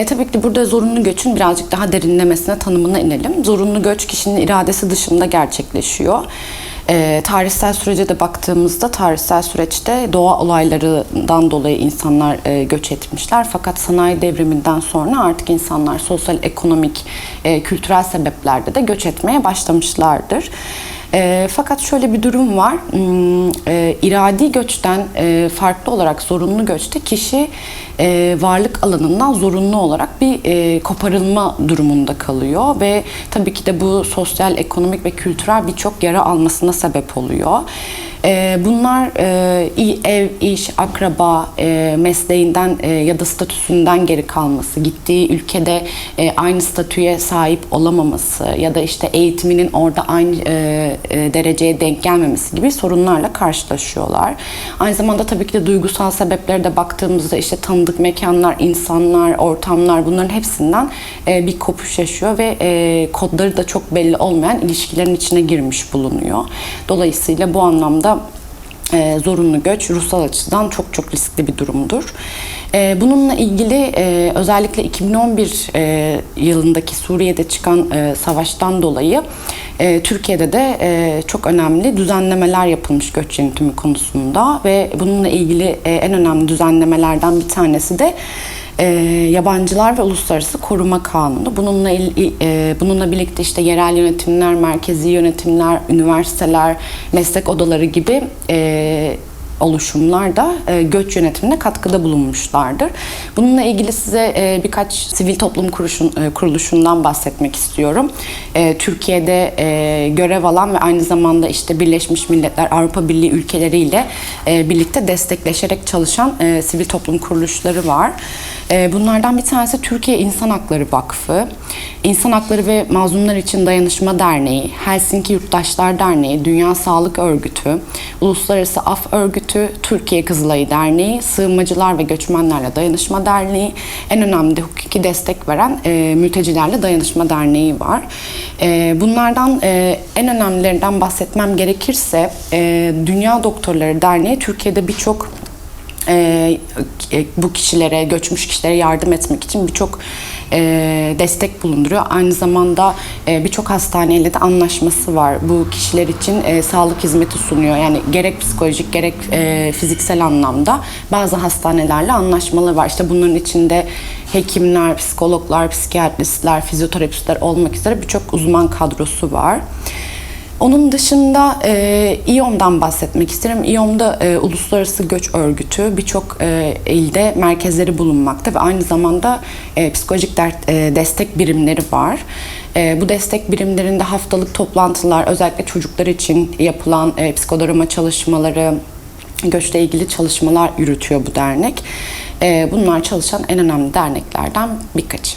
Tabii ki burada zorunlu göçün birazcık daha derinlemesine tanımına inelim. Zorunlu göç kişinin iradesi dışında gerçekleşiyor. Tarihsel sürece de baktığımızda tarihsel süreçte doğa olaylarından dolayı insanlar göç etmişler. Fakat sanayi devriminden sonra artık insanlar sosyal, ekonomik, kültürel sebeplerde de göç etmeye başlamışlardır. Fakat şöyle bir durum var. İradi göçten farklı olarak zorunlu göçte kişi varlık alanından zorunlu olarak bir koparılma durumunda kalıyor ve tabii ki de bu sosyal, ekonomik ve kültürel birçok yara almasına sebep oluyor. Bunlar ev, iş, akraba, mesleğinden ya da statüsünden geri kalması, gittiği ülkede aynı statüye sahip olamaması ya da işte eğitiminin orada aynı dereceye denk gelmemesi gibi sorunlarla karşılaşıyorlar. Aynı zamanda tabii ki de duygusal sebeplere de baktığımızda işte tanıdık mekanlar, insanlar, ortamlar bunların hepsinden bir kopuş yaşıyor ve kodları da çok belli olmayan ilişkilerin içine girmiş bulunuyor. Dolayısıyla bu anlamda zorunlu göç ruhsal açıdan çok çok riskli bir durumdur. Bununla ilgili özellikle 2011 yılındaki Suriye'de çıkan savaştan dolayı Türkiye'de de çok önemli düzenlemeler yapılmış göç yönetimi konusunda ve bununla ilgili en önemli düzenlemelerden bir tanesi de Yabancılar ve Uluslararası Koruma Kanunu. Bununla birlikte işte yerel yönetimler, merkezi yönetimler, üniversiteler, meslek odaları gibi oluşumlar da göç yönetimine katkıda bulunmuşlardır. Bununla ilgili size birkaç sivil toplum kuruluşundan bahsetmek istiyorum. Türkiye'de görev alan ve aynı zamanda işte Birleşmiş Milletler, Avrupa Birliği ülkeleriyle birlikte destekleşerek çalışan sivil toplum kuruluşları var. Bunlardan bir tanesi Türkiye İnsan Hakları Vakfı, İnsan Hakları ve Mazlumlar İçin Dayanışma Derneği, Helsinki Yurttaşlar Derneği, Dünya Sağlık Örgütü, Uluslararası Af Örgütü, Türkiye Kızılayı Derneği, Sığınmacılar ve Göçmenlerle Dayanışma Derneği, en önemli de hukuki destek veren Mültecilerle Dayanışma Derneği var. Bunlardan en önemlilerinden bahsetmem gerekirse Dünya Doktorları Derneği Türkiye'de birçok bu kişilere, göçmüş kişilere yardım etmek için birçok destek bulunduruyor. Aynı zamanda birçok hastaneyle de anlaşması var. Bu kişiler için sağlık hizmeti sunuyor. Yani gerek psikolojik gerek fiziksel anlamda bazı hastanelerle anlaşmaları var. İşte bunların içinde hekimler, psikologlar, psikiyatristler, fizyoterapistler olmak üzere birçok uzman kadrosu var. Onun dışında İOM'dan bahsetmek isterim. İOM'da Uluslararası Göç Örgütü birçok ilde merkezleri bulunmakta ve aynı zamanda psikolojik destek birimleri var. Bu destek birimlerinde haftalık toplantılar, özellikle çocuklar için yapılan psikodrama çalışmaları, göçle ilgili çalışmalar yürütüyor bu dernek. Bunlar çalışan en önemli derneklerden birkaçı.